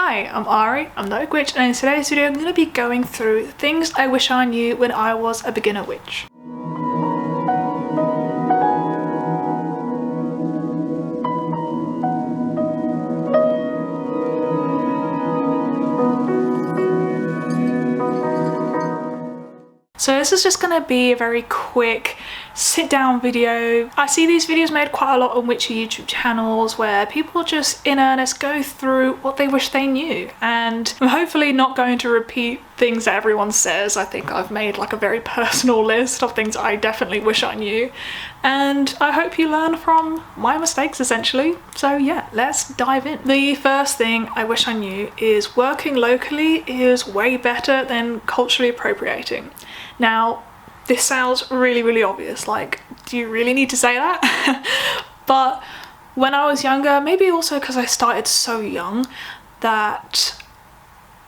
Hi, I'm Ari, I'm the Witch, and in today's video I'm going to be going through things I wish I knew when I was a beginner witch. So this is just going to be a very quick sit down video. I see these videos made quite a lot on witchy YouTube channels where people just in earnest go through what they wish they knew, and I'm hopefully not going to repeat things that everyone says. I think I've made like a very personal list of things I definitely wish I knew, and I hope you learn from my mistakes essentially. So yeah, let's dive in. The first thing I wish I knew is working locally is way better than culturally appropriating. Now, this sounds really obvious, like, do you really need to say that? But when I was younger, maybe also because I started so young, that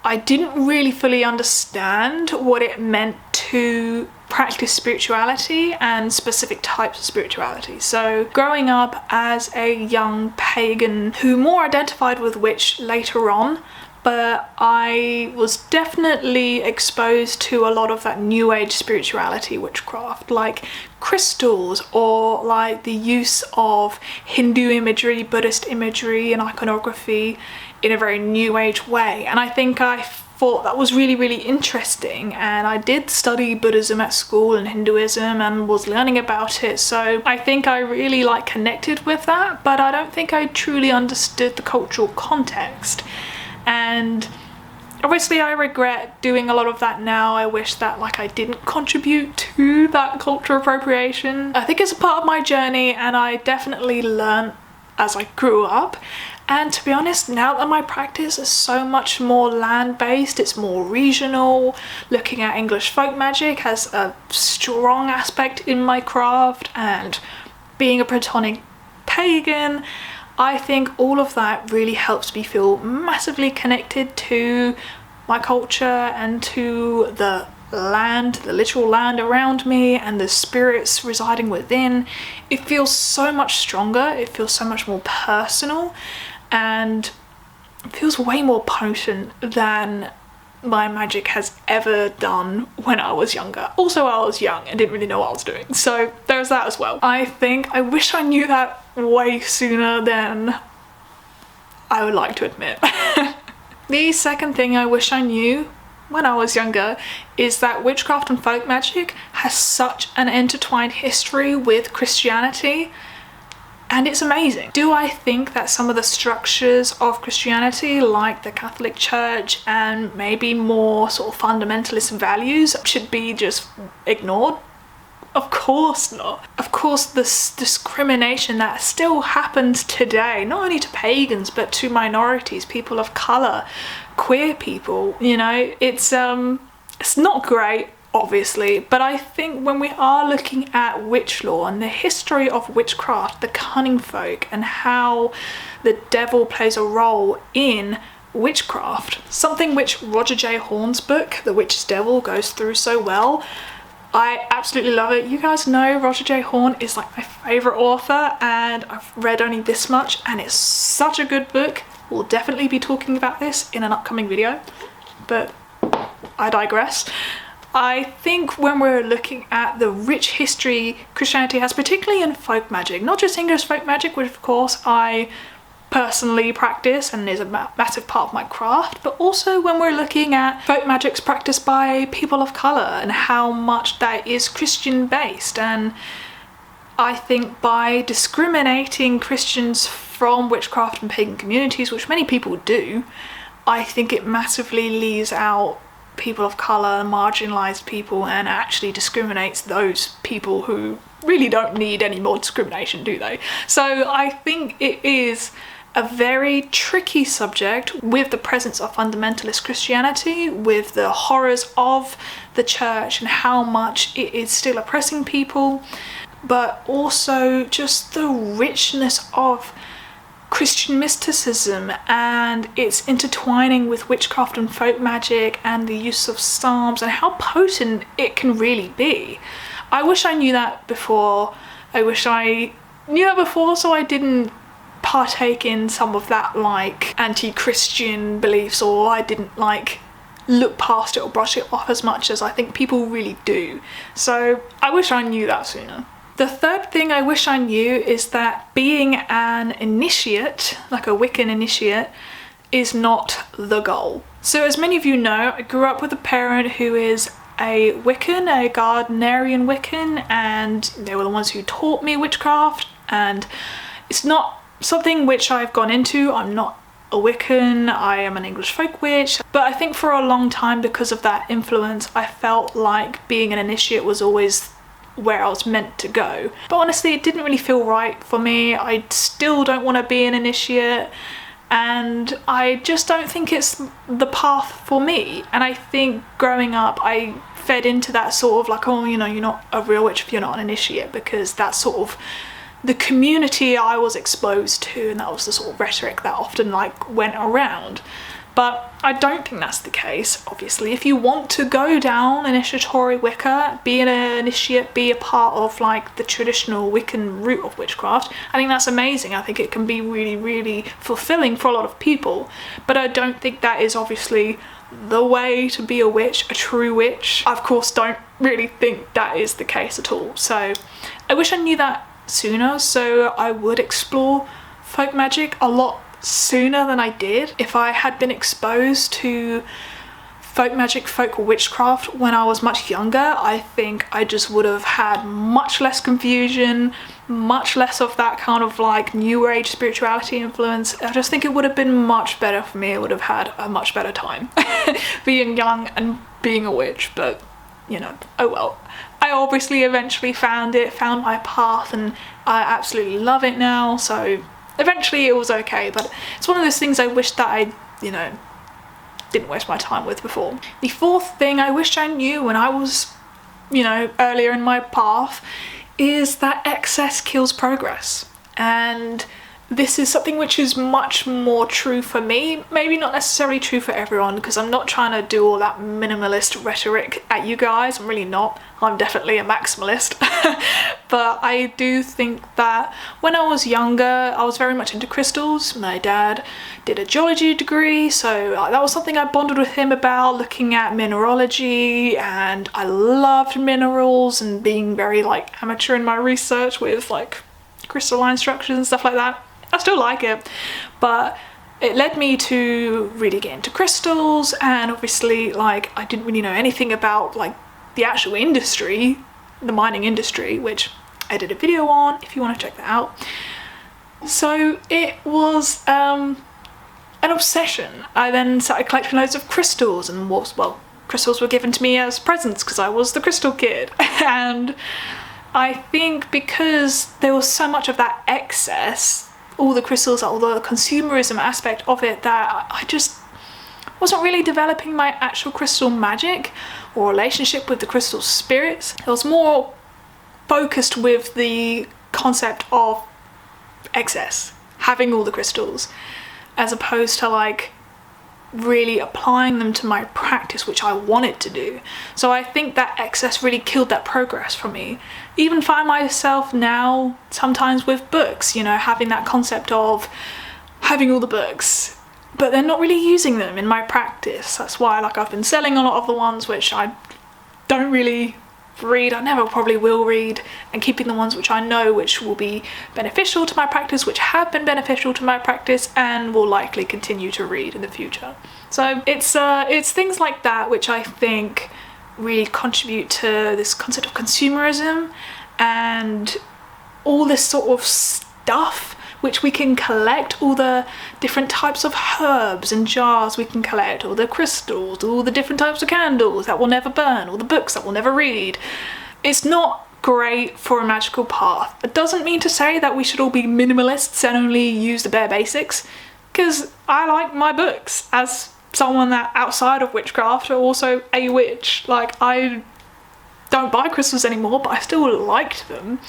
I didn't really fully understand what it meant to practice spirituality and specific types of spirituality. So growing up as a young pagan who more identified with witch later on, but I was definitely exposed to a lot of that new age spirituality witchcraft, like crystals or like the use of Hindu imagery, Buddhist imagery and iconography in a very new age way. And I think I thought that was really interesting, and I did study Buddhism at school and Hinduism and was learning about it, so I think I really connected with that, but I don't think I truly understood the cultural context. And obviously I regret doing a lot of that now. I wish that I didn't contribute to that cultural appropriation. I think it's a part of my journey, and I definitely learned as I grew up. And to be honest, now that my practice is so much more land-based, it's more regional, looking at English folk magic has a strong aspect in my craft, and being a Platonic pagan, I think all of that really helps me feel massively connected to my culture and to the land, the literal land around me and the spirits residing within. It feels so much stronger, it feels so much more personal, and it feels way more potent than my magic has ever done when I was younger. Also, I was young and didn't really know what I was doing, so there's that as well. I think I wish I knew that way sooner than I would like to admit. The second thing I wish I knew when I was younger is that witchcraft and folk magic has such an intertwined history with Christianity, and it's amazing. Do I think that some of the structures of Christianity, like the Catholic Church and maybe more sort of fundamentalist values, should be just ignored? Of course not. Of course, this discrimination that still happens today, not only to pagans but to minorities, people of colour, queer people, you know, it's not great, obviously, but I think when we are looking at witch lore and the history of witchcraft, the cunning folk, and how the devil plays a role in witchcraft, something which Roger J. Horne's book, The Witch's Devil, goes through so well. I absolutely love it. You guys know Roger J. Horne is my favourite author, and I've read only this much, and it's such a good book. We'll definitely be talking about this in an upcoming video, but I digress. I think when we're looking at the rich history Christianity has, particularly in folk magic, not just English folk magic, which of course I personally practice and is a massive part of my craft, but also when we're looking at folk magics practiced by people of colour and how much that is Christian based. And I think by discriminating Christians from witchcraft and pagan communities, which many people do, I think it massively leaves out people of colour, marginalised people, and actually discriminates those people who really don't need any more discrimination, do they? So I think it is a very tricky subject with the presence of fundamentalist Christianity, with the horrors of the church and how much it is still oppressing people, but also just the richness of Christian mysticism and its intertwining with witchcraft and folk magic and the use of psalms and how potent it can really be. I wish I knew that before. I wish I knew that before so I didn't partake in some of that like anti-Christian beliefs, or I didn't like look past it or brush it off as much as I think people really do. So I wish I knew that sooner. The third thing I wish I knew is that being an initiate, like a Wiccan initiate, is not the goal. So as many of you know, I grew up with a parent who is a Wiccan, a Gardnerian Wiccan, and they were the ones who taught me witchcraft, and it's not something which I've gone into. I'm not a Wiccan, I am an English folk witch, but I think for a long time, because of that influence, I felt like being an initiate was always where I was meant to go. But honestly, it didn't really feel right for me. I still don't want to be an initiate, and I just don't think it's the path for me. And I think growing up, I fed into that sort of like, oh, you know, you're not a real witch if you're not an initiate, because that's sort of the community I was exposed to, and that was the sort of rhetoric that often like went around. But I don't think that's the case. Obviously, if you want to go down initiatory Wicca, be an initiate, be a part of like the traditional Wiccan route of witchcraft, I think that's amazing. I think it can be really, really fulfilling for a lot of people. But I don't think that is obviously the way to be a witch, a true witch. I, of course, don't really think that is the case at all. So I wish I knew that sooner, so I would explore folk magic a lot sooner than I did. If I had been exposed to folk magic, folk witchcraft when I was much younger, I think I just would have had much less confusion, much less of that kind of like new age spirituality influence. I just think it would have been much better for me. I would have had a much better time being young and being a witch, but you know, oh well. I obviously eventually found my path, and I absolutely love it now, so eventually it was okay. But it's one of those things I wish that I, you know, didn't waste my time with before. The fourth thing I wish I knew when I was, you know, earlier in my path is that excess kills progress. And this is something which is much more true for me, maybe not necessarily true for everyone, because I'm not trying to do all that minimalist rhetoric at you guys. I'm really not. I'm definitely a maximalist. But I do think that when I was younger, I was very much into crystals. My dad did a geology degree, so that was something I bonded with him about, looking at mineralogy, and I loved minerals and being very like amateur in my research with like crystalline structures and stuff like that. I still like it, but it led me to really get into crystals, and obviously like I didn't really know anything about like the actual industry, the mining industry, which I did a video on if you want to check that out. So it was an obsession. I then started collecting loads of crystals, and crystals were given to me as presents because I was the crystal kid. And I think because there was so much of that excess, all the crystals, all the consumerism aspect of it, that I just wasn't really developing my actual crystal magic or relationship with the crystal spirits. It was more focused with the concept of excess, having all the crystals, as opposed to like really applying them to my practice, which I wanted to do. So I think that excess really killed that progress for me. Even find myself now sometimes with books, you know, having that concept of having all the books, but then not really using them in my practice. That's why like I've been selling a lot of the ones which I don't really read, I never probably will read, and keeping the ones which I know which will be beneficial to my practice, which have been beneficial to my practice and will likely continue to read in the future. So it's things like that which I think really contribute to this concept of consumerism and all this sort of stuff which we can collect, all the different types of herbs and jars we can collect, all the crystals, all the different types of candles that will never burn, all the books that we'll never read. It's not great for a magical path. It doesn't mean to say that we should all be minimalists and only use the bare basics, because I like my books as someone that outside of witchcraft are also a witch. Like, I don't buy crystals anymore, but I still liked them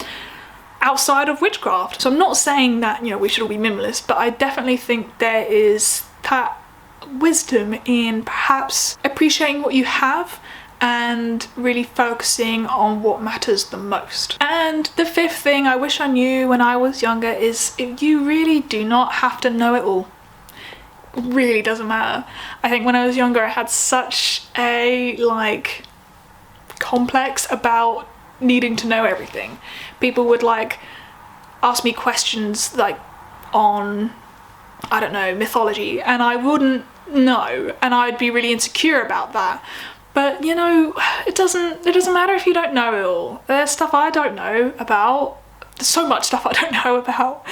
outside of witchcraft. So I'm not saying that, you know, we should all be minimalists, but I definitely think there is that wisdom in perhaps appreciating what you have and really focusing on what matters the most. And the fifth thing I wish I knew when I was younger is you really do not have to know it all. It really doesn't matter. I think when I was younger I had such a complex about needing to know everything. People would ask me questions on, I don't know, mythology, and I wouldn't know, and I'd be really insecure about that. But you know, it doesn't matter if you don't know it all. There's stuff I don't know about. There's so much stuff I don't know about,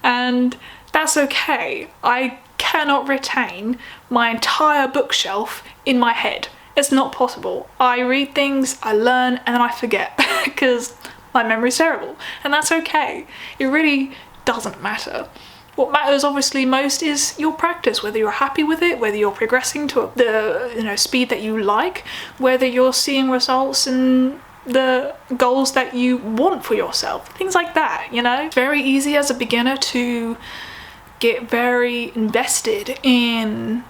and that's okay. I cannot retain my entire bookshelf in my head. It's not possible. I read things, I learn, and then I forget because my memory's terrible, and that's okay. It really doesn't matter. What matters obviously most is your practice, whether you're happy with it, whether you're progressing to the speed that you like, whether you're seeing results and the goals that you want for yourself, things like that, you know. It's very easy as a beginner to get very invested in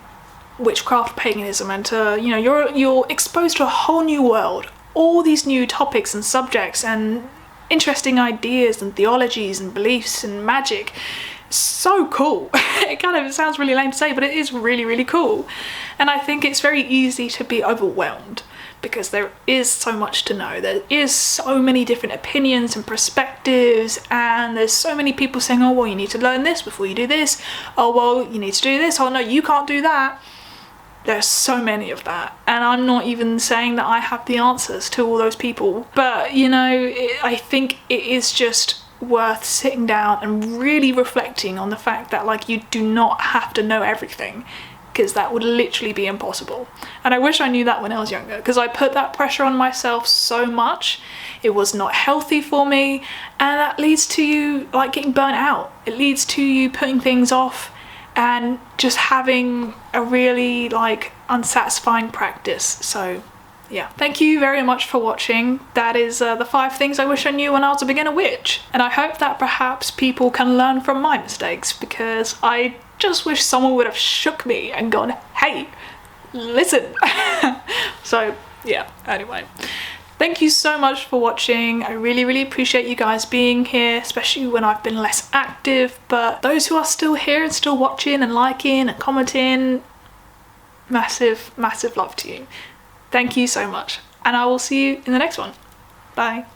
witchcraft, paganism, and you're exposed to a whole new world, all these new topics and subjects and interesting ideas and theologies and beliefs and magic. So cool. It sounds really lame to say, but it is really, really cool. And I think it's very easy to be overwhelmed because there is so much to know. There is so many different opinions and perspectives, and there's so many people saying, oh well, you need to learn this before you do this, oh well, you need to do this, oh no, you can't do that. There's so many of that, and I'm not even saying that I have the answers to all those people, but you know, I think it is just worth sitting down and really reflecting on the fact that you do not have to know everything, because that would literally be impossible. And I wish I knew that when I was younger, because I put that pressure on myself so much. It was not healthy for me, and that leads to you getting burnt out. It leads to you putting things off and just having a really unsatisfying practice. So yeah, thank you very much for watching. That is the 5 things I wish I knew when I was a beginner witch. And I hope that perhaps people can learn from my mistakes, because I just wish someone would have shook me and gone, hey, listen. So yeah, anyway. Thank you so much for watching. I really, really appreciate you guys being here, especially when I've been less active. But those who are still here and still watching and liking and commenting, massive, massive love to you. Thank you so much, and I will see you in the next one. Bye.